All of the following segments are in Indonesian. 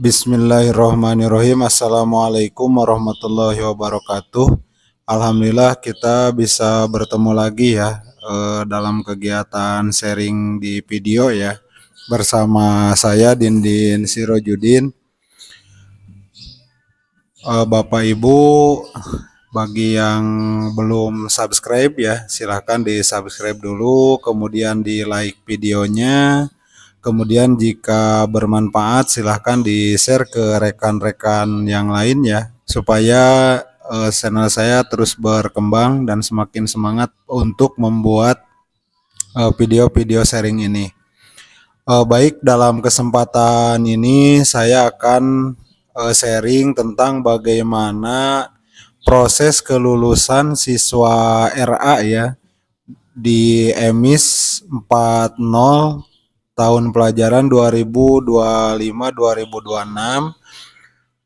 Bismillahirrohmanirrohim. Assalamualaikum warahmatullahi wabarakatuh. Alhamdulillah kita bisa bertemu lagi ya dalam kegiatan sharing di video ya bersama saya Dindin Sirojudin. Bapak Ibu, bagi yang belum subscribe ya silahkan di subscribe dulu, kemudian di like videonya. Kemudian jika bermanfaat silahkan di-share ke rekan-rekan yang lain ya, supaya channel saya terus berkembang dan semakin semangat untuk membuat video-video sharing ini. Baik, dalam kesempatan ini saya akan sharing tentang bagaimana proses kelulusan siswa RA ya di EMIS 40 tahun pelajaran 2025-2026,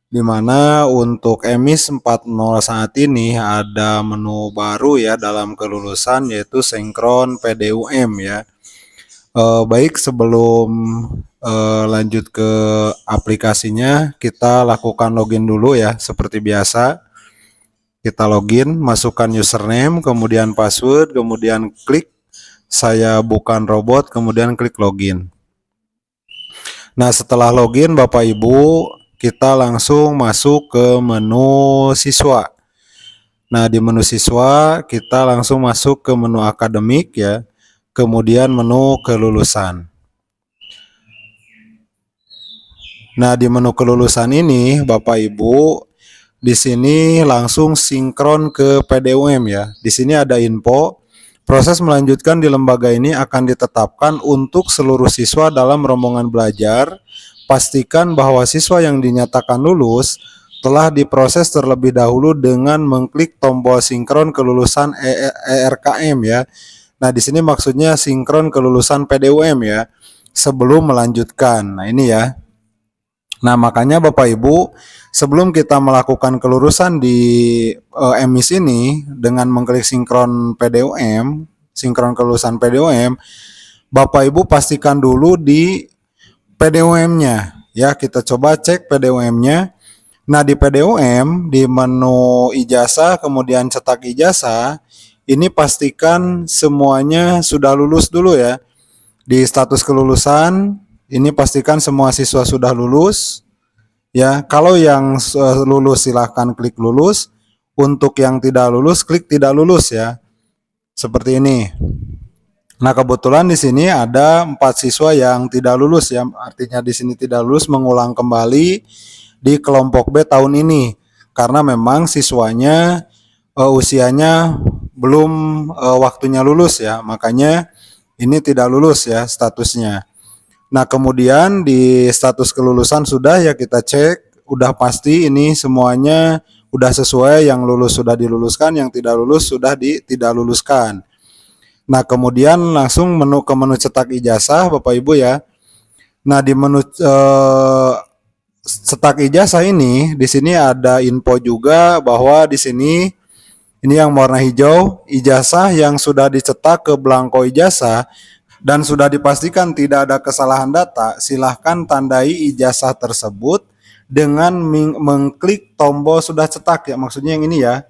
di mana untuk EMIS 40 saat ini ada menu baru ya dalam kelulusan, yaitu sinkron PDUM ya. Baik, sebelum lanjut ke aplikasinya, kita lakukan login dulu ya seperti biasa. Kita login, masukkan username, kemudian password, kemudian klik saya bukan robot, kemudian klik login. Nah, setelah login Bapak Ibu, kita langsung masuk ke menu siswa. Nah, di menu siswa kita langsung masuk ke menu akademik ya, kemudian menu kelulusan. Nah, di menu kelulusan ini Bapak Ibu, di sini langsung sinkron ke PDUM ya. Di sini ada info. Proses melanjutkan di lembaga ini akan ditetapkan untuk seluruh siswa dalam rombongan belajar. Pastikan bahwa siswa yang dinyatakan lulus telah diproses terlebih dahulu dengan mengklik tombol sinkron kelulusan ERKM ya. Nah, di sini maksudnya sinkron kelulusan PDUM ya, sebelum melanjutkan. Nah, ini ya. Nah, makanya Bapak Ibu, sebelum kita melakukan kelulusan di EMIS ini dengan mengklik sinkron PDUM, sinkron kelulusan PDUM, Bapak Ibu pastikan dulu di PDUM-nya ya. Kita coba cek PDUM-nya. Nah, di PDUM di menu ijazah kemudian cetak ijazah, ini pastikan semuanya sudah lulus dulu ya. Di status kelulusan ini pastikan semua siswa sudah lulus ya. Kalau yang lulus silahkan klik lulus, untuk yang tidak lulus klik tidak lulus ya, seperti ini. Nah, kebetulan di sini ada 4 siswa yang tidak lulus ya, artinya di sini tidak lulus mengulang kembali di kelompok B tahun ini karena memang siswanya usianya belum waktunya lulus ya, makanya ini tidak lulus ya statusnya. Nah, kemudian di status kelulusan sudah ya, kita cek udah pasti ini semuanya udah sesuai, yang lulus sudah diluluskan, yang tidak lulus sudah tidak luluskan. Nah, kemudian langsung ke menu cetak ijazah Bapak Ibu ya. Nah, di menu cetak ijazah ini di sini ada info juga bahwa di sini ini yang warna hijau, ijazah yang sudah dicetak ke belangko ijazah dan sudah dipastikan tidak ada kesalahan data, silahkan tandai ijazah tersebut dengan mengklik tombol sudah cetak ya, maksudnya yang ini ya,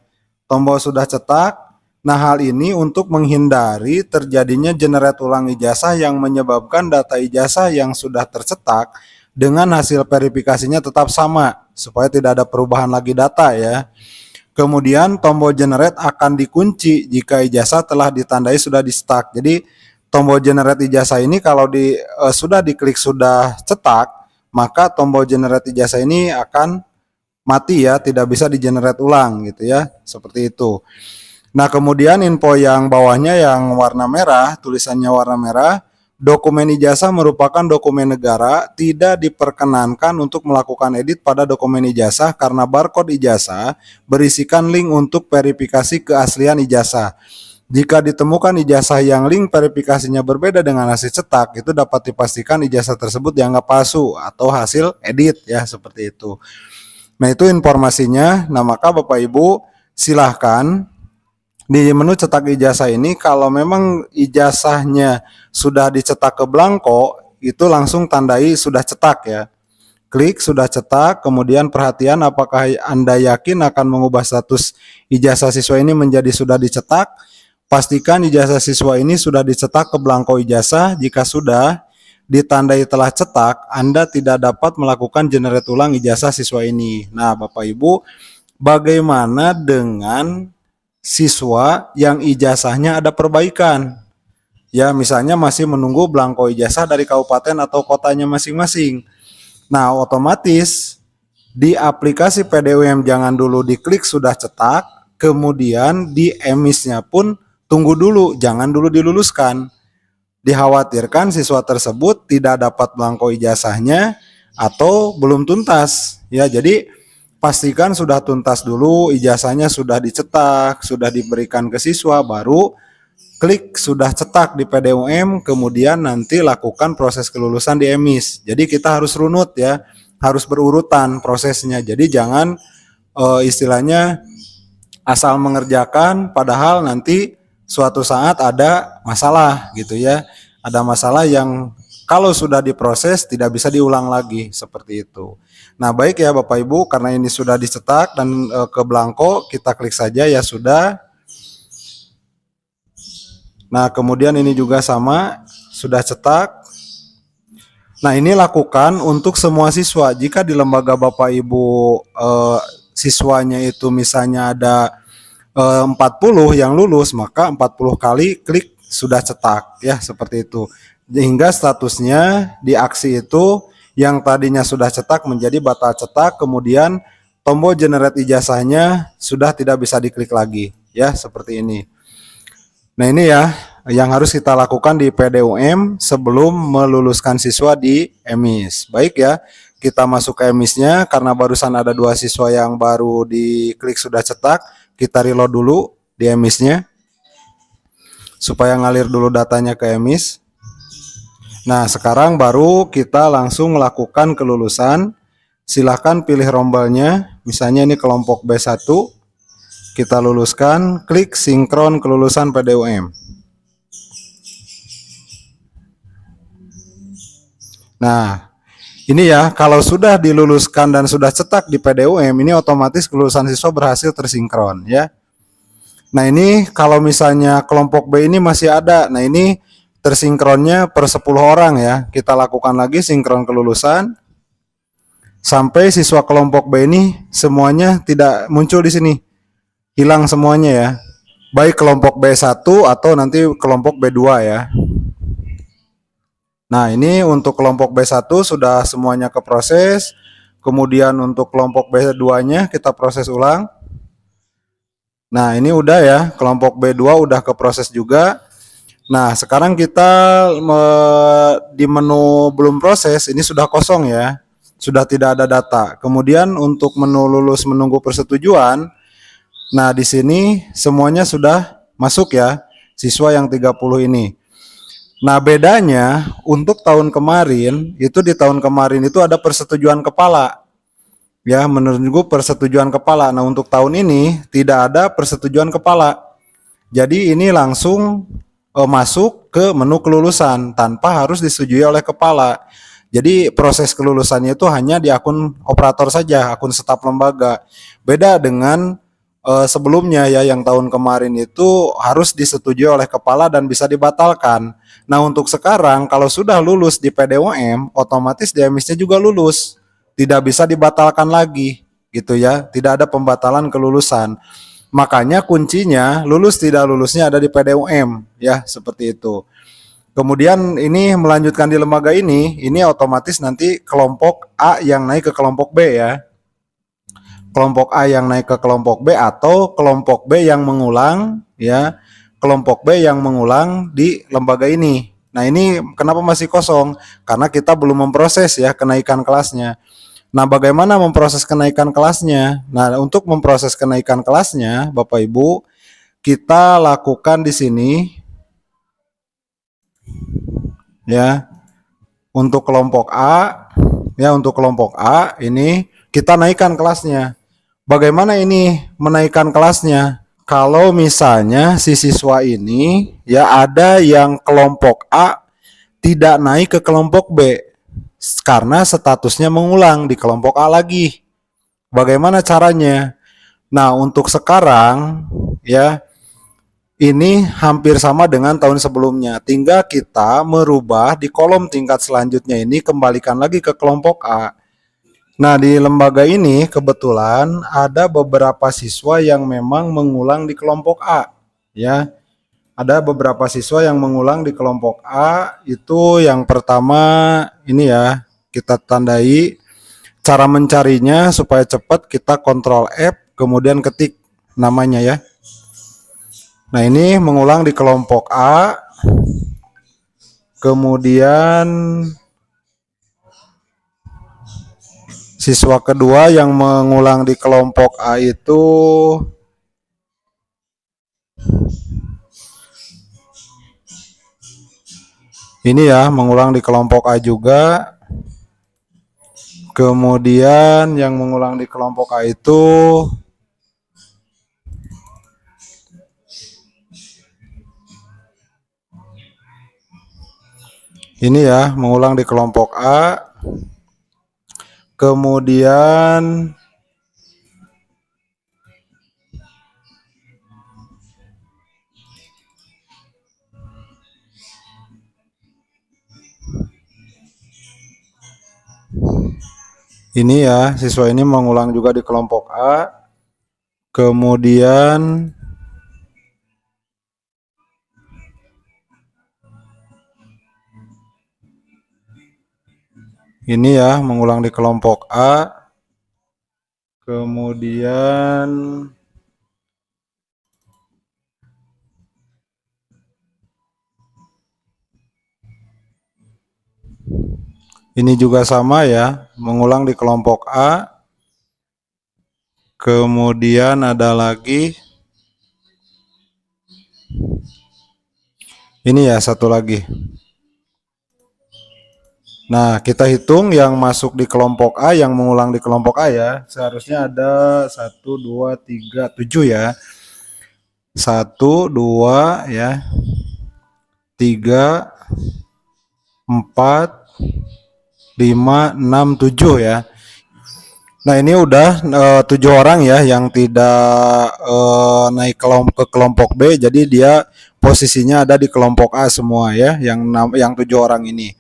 tombol sudah cetak. Nah, hal ini untuk menghindari terjadinya generate ulang ijazah yang menyebabkan data ijazah yang sudah tercetak dengan hasil verifikasinya tetap sama, supaya tidak ada perubahan lagi data ya. Kemudian tombol generate akan dikunci jika ijazah telah ditandai sudah di stuck. Jadi tombol generate ijazah ini kalau sudah diklik sudah cetak, maka tombol generate ijazah ini akan mati ya, tidak bisa di generate ulang gitu ya, seperti itu. Nah, kemudian info yang bawahnya yang warna merah, tulisannya warna merah, dokumen ijazah merupakan dokumen negara, tidak diperkenankan untuk melakukan edit pada dokumen ijazah karena barcode ijazah berisikan link untuk verifikasi keaslian ijazah. Jika ditemukan ijazah yang link verifikasinya berbeda dengan hasil cetak, itu dapat dipastikan ijazah tersebut dianggap palsu atau hasil edit ya, seperti itu. Nah, itu informasinya. Nah, maka Bapak Ibu silahkan di menu cetak ijazah ini, kalau memang ijazahnya sudah dicetak ke belangko, itu langsung tandai sudah cetak ya. klik sudah cetak, kemudian perhatian apakah Anda yakin akan mengubah status ijazah siswa ini menjadi sudah dicetak. Pastikan ijazah siswa ini sudah dicetak ke belangko ijazah. Jika sudah ditandai telah cetak, Anda tidak dapat melakukan generate ulang ijazah siswa ini. Nah, Bapak Ibu, bagaimana dengan siswa yang ijazahnya ada perbaikan? Ya, misalnya masih menunggu belangko ijazah dari kabupaten atau kotanya masing-masing. Nah, otomatis di aplikasi PDUM jangan dulu diklik sudah cetak, kemudian di emisnya pun tunggu dulu, jangan dulu diluluskan. Dikhawatirkan siswa tersebut tidak dapat belangko ijazahnya atau belum tuntas. Ya, jadi pastikan sudah tuntas dulu, ijazahnya sudah dicetak, sudah diberikan ke siswa, baru klik sudah cetak di PDUM, kemudian nanti lakukan proses kelulusan di emis. Jadi kita harus runut ya, harus berurutan prosesnya. Jadi jangan istilahnya asal mengerjakan padahal nanti suatu saat ada masalah gitu ya. Ada masalah yang kalau sudah diproses tidak bisa diulang lagi seperti itu. Nah, baik ya Bapak Ibu, karena ini sudah dicetak dan ke belangko, kita klik saja ya sudah. Nah, kemudian ini juga sama, sudah cetak. Nah, ini lakukan untuk semua siswa. Jika di lembaga Bapak Ibu siswanya itu misalnya ada 40 yang lulus, maka 40 kali klik sudah cetak ya, seperti itu. Hingga statusnya di aksi itu yang tadinya sudah cetak menjadi batal cetak, kemudian tombol generate ijazahnya sudah tidak bisa diklik lagi ya, seperti ini. Nah, ini ya yang harus kita lakukan di PDUM sebelum meluluskan siswa di emis. Baik ya, kita masuk ke emisnya karena barusan ada 2 siswa yang baru diklik sudah cetak, kita reload dulu di emisnya supaya ngalir dulu datanya ke emis. Nah, sekarang baru kita langsung melakukan kelulusan. Silahkan pilih rombelnya, misalnya ini kelompok B1. Kita luluskan, klik sinkron kelulusan PDUM. Nah, ini ya, kalau sudah diluluskan dan sudah cetak di PDUM, ini otomatis kelulusan siswa berhasil tersinkron ya. Nah, ini kalau misalnya kelompok B ini masih ada, nah ini tersinkronnya per 10 orang ya. Kita lakukan lagi sinkron kelulusan sampai siswa kelompok B ini semuanya tidak muncul di sini. Hilang semuanya ya, baik kelompok B1 atau nanti kelompok B2 ya. Nah, ini untuk kelompok B1 sudah semuanya keproses, kemudian untuk kelompok B2-nya kita proses ulang. Nah, ini udah ya, kelompok B2 udah keproses juga. Nah, sekarang kita di menu belum proses, ini sudah kosong ya, sudah tidak ada data. Kemudian untuk menu lulus menunggu persetujuan, nah, di sini semuanya sudah masuk ya, siswa yang 30 ini. Nah, bedanya untuk tahun kemarin, itu di tahun kemarin itu ada persetujuan kepala. Ya, menunggu persetujuan kepala. Nah, untuk tahun ini tidak ada persetujuan kepala. Jadi ini langsung masuk ke menu kelulusan tanpa harus disetujui oleh kepala. Jadi proses kelulusannya itu hanya di akun operator saja, akun staf lembaga. Beda dengan sebelumnya ya, yang tahun kemarin itu harus disetujui oleh kepala dan bisa dibatalkan. Nah, untuk sekarang kalau sudah lulus di PDUM, otomatis di emisnya juga lulus, tidak bisa dibatalkan lagi gitu ya, tidak ada pembatalan kelulusan. Makanya kuncinya lulus tidak lulusnya ada di PDUM ya, seperti itu. Kemudian ini melanjutkan di lembaga ini otomatis nanti kelompok A yang naik ke kelompok B ya. Kelompok A yang naik ke kelompok B atau kelompok B yang mengulang ya, kelompok B yang mengulang di lembaga ini. Nah, ini kenapa masih kosong? Karena kita belum memproses ya kenaikan kelasnya. Nah, bagaimana memproses kenaikan kelasnya? Nah, untuk memproses kenaikan kelasnya, Bapak Ibu, kita lakukan di sini ya. Untuk kelompok A ya, untuk kelompok A ini kita naikkan kelasnya. Bagaimana ini menaikkan kelasnya? Kalau misalnya si siswa ini ya ada yang kelompok A tidak naik ke kelompok B, karena statusnya mengulang di kelompok A lagi. Bagaimana caranya? Nah, untuk sekarang ya ini hampir sama dengan tahun sebelumnya. Tinggal kita merubah di kolom tingkat selanjutnya ini kembalikan lagi ke kelompok A. Nah, di lembaga ini kebetulan ada beberapa siswa yang memang mengulang di kelompok A, ya. Ada beberapa siswa yang mengulang di kelompok A. Itu yang pertama ini ya, kita tandai. Cara mencarinya supaya cepat, kita Ctrl F kemudian ketik namanya ya. Nah, ini mengulang di kelompok A. Kemudian siswa kedua yang mengulang di kelompok A itu ini ya, mengulang di kelompok A juga. Kemudian yang mengulang di kelompok A itu ini ya, mengulang di kelompok A. Kemudian ini ya, siswa ini mengulang juga di kelompok A. Kemudian ini ya, mengulang di kelompok A. Kemudian ini juga sama ya, mengulang di kelompok A. Kemudian ada lagi ini ya, satu lagi. Nah, kita hitung yang masuk di kelompok A, yang mengulang di kelompok A ya. Seharusnya ada 1, 2, 3, 7 ya. 1, 2 ya. 3, 4, 5, 6, 7 ya. Nah, ini udah 7 orang ya yang tidak naik ke kelompok B. Jadi dia posisinya ada di kelompok A semua ya, yang 7 orang ini.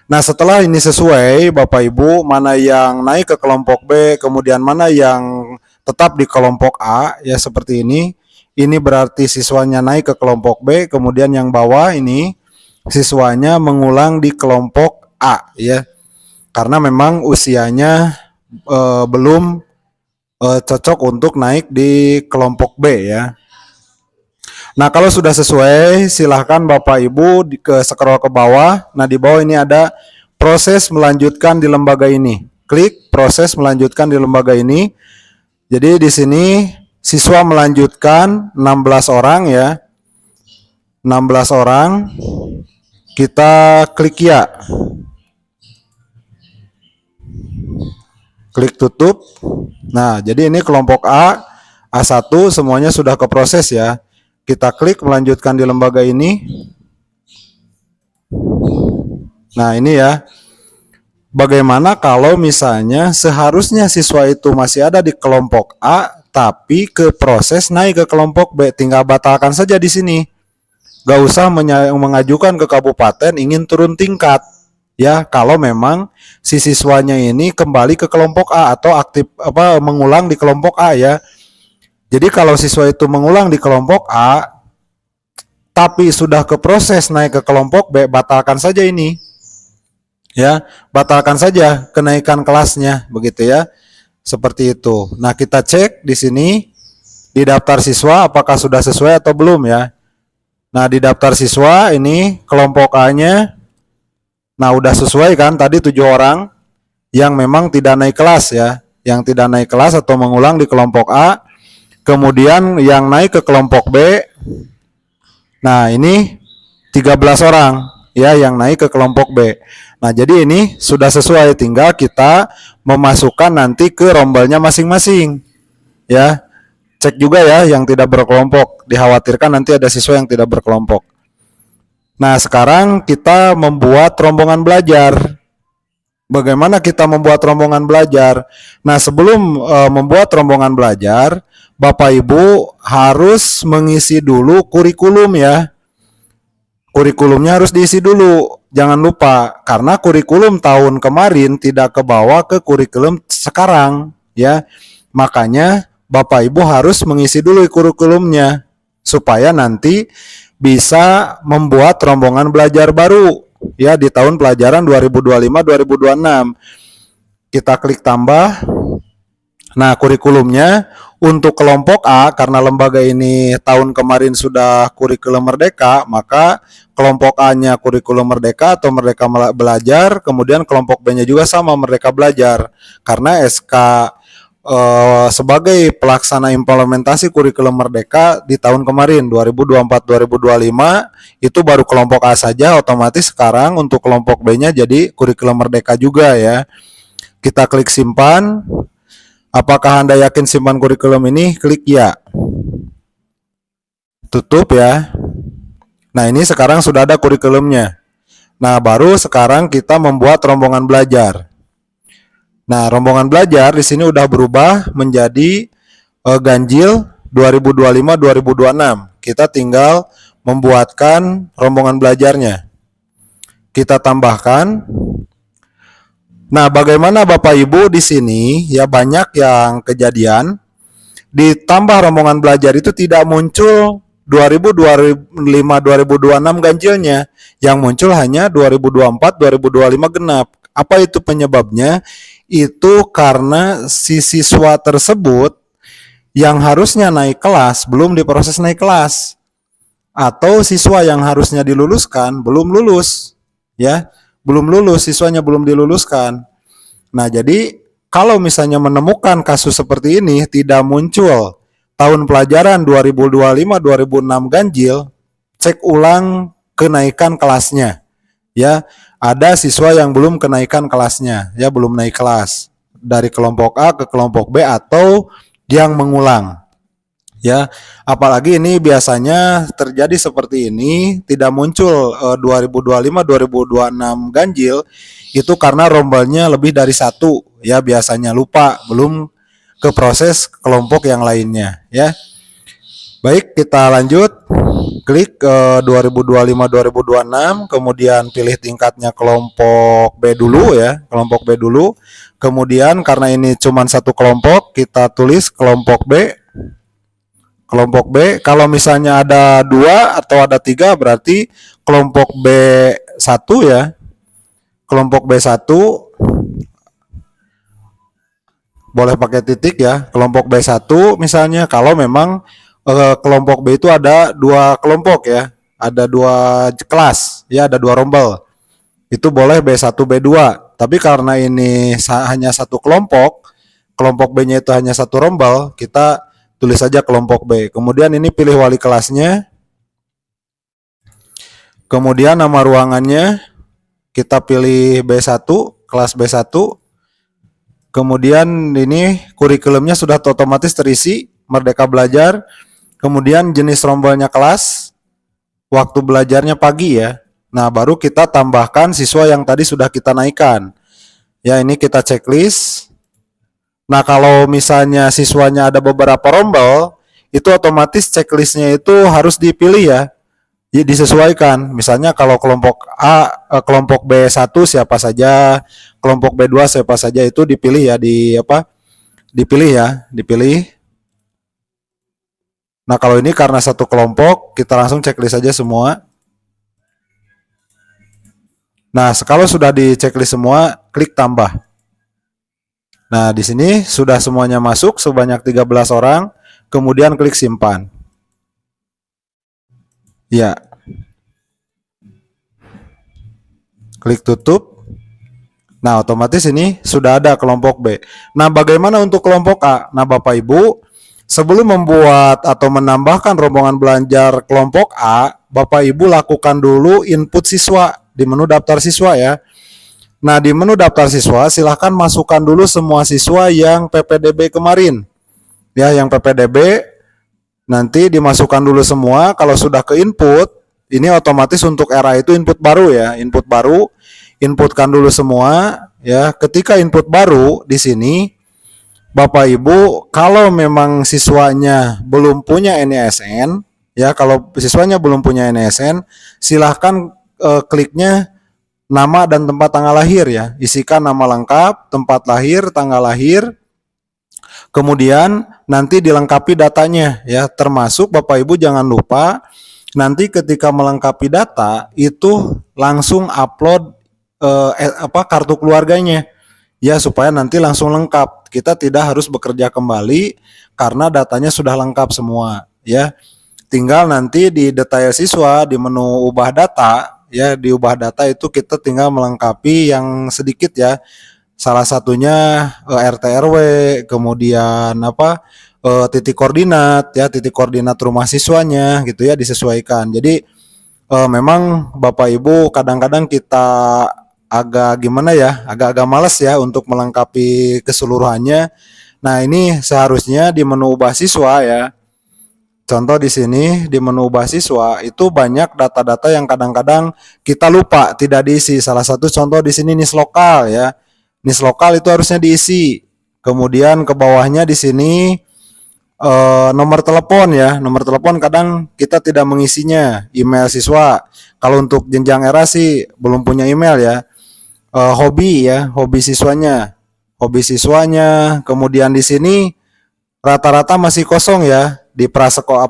Nah, setelah ini sesuai, Bapak Ibu, mana yang naik ke kelompok B, kemudian mana yang tetap di kelompok A, ya seperti ini. Ini berarti siswanya naik ke kelompok B, kemudian yang bawah ini siswanya mengulang di kelompok A, ya. Karena memang usianya belum cocok untuk naik di kelompok B, ya. Nah, kalau sudah sesuai, silahkan Bapak Ibu ke scroll ke bawah. Nah, di bawah ini ada proses melanjutkan di lembaga ini. Klik proses melanjutkan di lembaga ini. Jadi di sini siswa melanjutkan 16 orang ya. 16 orang. Kita klik ya. Klik tutup. Nah, jadi ini kelompok A, A1 semuanya sudah keproses ya. Kita klik melanjutkan di lembaga ini. Nah, ini ya. Bagaimana kalau misalnya seharusnya siswa itu masih ada di kelompok A, tapi ke proses naik ke kelompok B, tinggal batalkan saja di sini. Gak usah mengajukan ke kabupaten ingin turun tingkat. Ya, kalau memang si siswanya ini kembali ke kelompok A atau aktif mengulang di kelompok A ya. Jadi kalau siswa itu mengulang di kelompok A, tapi sudah ke proses naik ke kelompok B, batalkan saja ini. Ya, batalkan saja kenaikan kelasnya, begitu ya. Seperti itu. Nah, kita cek di sini di daftar siswa apakah sudah sesuai atau belum ya. Nah, di daftar siswa ini kelompok A-nya, nah udah sesuai kan tadi 7 orang yang memang tidak naik kelas ya, yang tidak naik kelas atau mengulang di kelompok A. Kemudian yang naik ke kelompok B, nah ini 13 orang ya yang naik ke kelompok B. Nah, jadi ini sudah sesuai, tinggal kita memasukkan nanti ke rombelnya masing-masing. Ya. Cek juga ya yang tidak berkelompok, dikhawatirkan nanti ada siswa yang tidak berkelompok. Nah, sekarang kita membuat rombongan belajar. Bagaimana kita membuat rombongan belajar? Nah, sebelum membuat rombongan belajar, Bapak Ibu harus mengisi dulu kurikulum ya. Kurikulumnya harus diisi dulu. Jangan lupa, karena kurikulum tahun kemarin tidak kebawa ke kurikulum sekarang ya. Makanya Bapak Ibu harus mengisi dulu kurikulumnya supaya nanti bisa membuat rombongan belajar baru ya di tahun pelajaran 2025-2026. Kita klik tambah. Nah, kurikulumnya untuk kelompok A, karena lembaga ini tahun kemarin sudah kurikulum merdeka, maka kelompok A-nya kurikulum merdeka atau merdeka belajar, kemudian kelompok B-nya juga sama, merdeka belajar. Karena SK sebagai pelaksana implementasi kurikulum merdeka di tahun kemarin 2024-2025 itu baru kelompok A saja, otomatis sekarang untuk kelompok B-nya jadi kurikulum merdeka juga ya. Kita klik simpan. Apakah Anda yakin simpan kurikulum ini? Klik ya. Tutup ya. Nah, ini sekarang sudah ada kurikulumnya. Nah, baru sekarang kita membuat rombongan belajar. Nah, rombongan belajar di sini udah berubah menjadi ganjil 2025-2026. Kita tinggal membuatkan rombongan belajarnya. Kita tambahkan. Nah, bagaimana Bapak Ibu di sini ya, banyak yang kejadian ditambah rombongan belajar itu tidak muncul 2025-2026 ganjilnya, yang muncul hanya 2024-2025 genap. Apa itu penyebabnya? Itu karena si siswa tersebut yang harusnya naik kelas belum diproses naik kelas, atau siswa yang harusnya diluluskan belum lulus ya, belum lulus, siswanya belum diluluskan. Nah, jadi kalau misalnya menemukan kasus seperti ini tidak muncul tahun pelajaran 2025-2026 ganjil, cek ulang kenaikan kelasnya ya. Ada siswa yang belum kenaikan kelasnya ya, belum naik kelas dari kelompok A ke kelompok B atau yang mengulang ya. Apalagi ini biasanya terjadi seperti ini, tidak muncul 2025-2026 ganjil itu karena rombelnya lebih dari satu ya, biasanya lupa, belum ke proses kelompok yang lainnya ya. Baik, kita lanjut. Klik ke 2025-2026, kemudian pilih tingkatnya kelompok B dulu ya, kelompok B dulu. Kemudian karena ini cuma satu kelompok, kita tulis kelompok B. Kelompok B, kalau misalnya ada 2 atau ada 3 berarti kelompok B1 ya. Kelompok B1 boleh pakai titik ya. Kelompok B1 misalnya kalau memang kelompok B itu ada 2 kelompok ya. Ada 2 kelas ya, ada 2 rombel. Itu boleh B1, B2. Tapi karena ini hanya satu kelompok, kelompok B-nya itu hanya satu rombel, kita tulis saja kelompok B. Kemudian ini pilih wali kelasnya. Kemudian nama ruangannya kita pilih B1, kelas B1. Kemudian ini kurikulumnya sudah otomatis terisi, Merdeka Belajar. Kemudian jenis rombelnya kelas, waktu belajarnya pagi ya. Nah, baru kita tambahkan siswa yang tadi sudah kita naikkan. Ya, ini kita checklist. Nah, kalau misalnya siswanya ada beberapa rombel, itu otomatis checklistnya itu harus dipilih ya. Disesuaikan. Misalnya kalau kelompok A, kelompok B1 siapa saja, kelompok B2 siapa saja, itu dipilih ya, dipilih ya, dipilih. Nah, kalau ini karena satu kelompok, kita langsung checklist saja semua. Nah, kalau sudah di checklist semua, klik tambah. Nah, di sini sudah semuanya masuk sebanyak 13 orang, kemudian klik simpan. Ya. Klik tutup. Nah, otomatis ini sudah ada kelompok B. Nah, bagaimana untuk kelompok A? Nah, Bapak Ibu, sebelum membuat atau menambahkan rombongan belajar kelompok A, Bapak Ibu lakukan dulu input siswa di menu daftar siswa ya. Nah, di menu daftar siswa silahkan masukkan dulu semua siswa yang PPDB kemarin. Ya, yang PPDB nanti dimasukkan dulu semua. Kalau sudah ke input, ini otomatis untuk era itu input baru ya, input baru. Inputkan dulu semua. ya, ketika input baru di sini Bapak Ibu, kalau memang siswanya belum punya NISN, ya kalau siswanya belum punya NISN, silahkan kliknya nama dan tempat tanggal lahir ya. Isikan nama lengkap, tempat lahir, tanggal lahir, kemudian nanti dilengkapi datanya ya. Termasuk Bapak Ibu jangan lupa nanti ketika melengkapi data itu langsung upload kartu keluarganya ya, supaya nanti langsung lengkap. Kita tidak harus bekerja kembali karena datanya sudah lengkap semua ya. Tinggal nanti di detail siswa di menu ubah data ya, di ubah data itu kita tinggal melengkapi yang sedikit ya. Salah satunya RT RW, kemudian titik koordinat ya, titik koordinat rumah siswanya gitu ya, disesuaikan. Jadi memang Bapak Ibu kadang-kadang kita agak gimana ya, agak-agak males ya untuk melengkapi keseluruhannya. Nah, ini seharusnya di menu ubah siswa ya. Contoh di sini di menu ubah siswa itu banyak data-data yang kadang-kadang kita lupa tidak diisi. Salah satu contoh di sini NIS lokal ya. NIS lokal itu harusnya diisi. Kemudian ke bawahnya di sini nomor telepon ya. Nomor telepon kadang kita tidak mengisinya. Email siswa. Kalau untuk jenjang era sih belum punya email ya. Hobi ya, hobi siswanya. Hobi siswanya. Kemudian di sini rata-rata masih kosong ya di prasekolah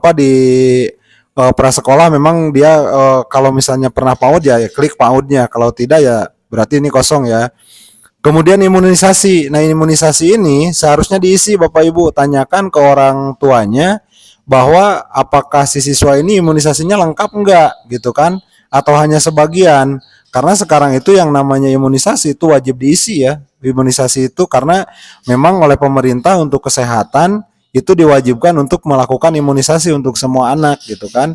prasekolah. Memang dia kalau misalnya pernah PAUD ya klik PAUD-nya, kalau tidak ya berarti ini kosong ya. Kemudian imunisasi. Nah, imunisasi ini seharusnya diisi Bapak Ibu, tanyakan ke orang tuanya bahwa apakah si siswa ini imunisasinya lengkap enggak gitu kan, atau hanya sebagian. Karena sekarang itu yang namanya imunisasi itu wajib diisi ya. Imunisasi itu karena memang oleh pemerintah untuk kesehatan itu diwajibkan untuk melakukan imunisasi untuk semua anak gitu kan.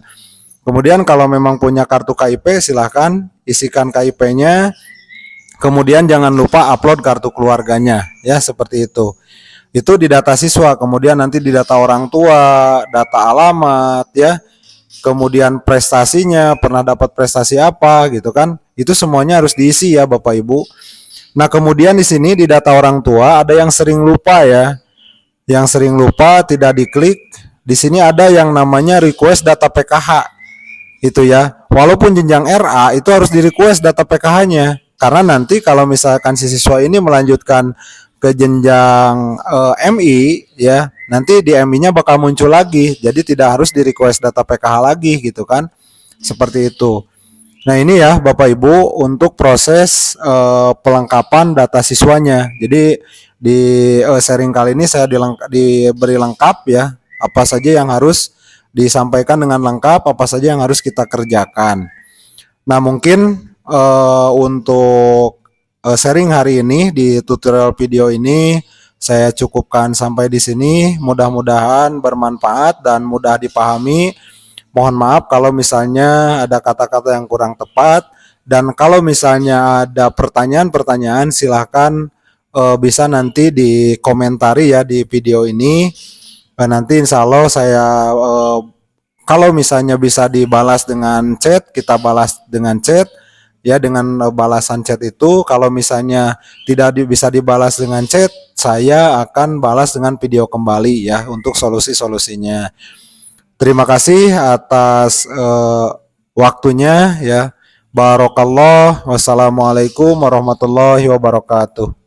Kemudian kalau memang punya kartu KIP silahkan isikan KIP-nya. Kemudian jangan lupa upload kartu keluarganya ya, seperti itu. Itu di data siswa, kemudian nanti di data orang tua, data alamat ya. Kemudian prestasinya, pernah dapat prestasi apa gitu kan. Itu semuanya harus diisi ya Bapak Ibu. Nah, kemudian di sini di data orang tua ada yang sering lupa ya. Yang sering lupa tidak diklik. Di sini ada yang namanya request data PKH. Itu ya. Walaupun jenjang RA itu harus di request data PKH-nya. Karena nanti kalau misalkan si siswa ini melanjutkan ke jenjang MI ya, nanti di MI-nya bakal muncul lagi. Jadi tidak harus di request data PKH lagi gitu kan. Seperti itu. Nah, ini ya Bapak Ibu untuk proses pelengkapan data siswanya. Jadi di sharing kali ini saya diberi lengkap ya, apa saja yang harus disampaikan dengan lengkap, apa saja yang harus kita kerjakan. Nah, mungkin untuk sharing hari ini di tutorial video ini saya cukupkan sampai di sini. Mudah-mudahan bermanfaat dan mudah dipahami. Mohon maaf kalau misalnya ada kata-kata yang kurang tepat, dan kalau misalnya ada pertanyaan-pertanyaan silahkan bisa nanti dikomentari ya di video ini. Nanti insya Allah saya kalau misalnya bisa dibalas dengan chat, kita balas dengan chat ya, dengan balasan chat itu. Kalau misalnya tidak bisa dibalas dengan chat, saya akan balas dengan video kembali ya untuk solusi-solusinya. Terima kasih atas waktunya ya. Barakallah. Wassalamualaikum warahmatullahi wabarakatuh.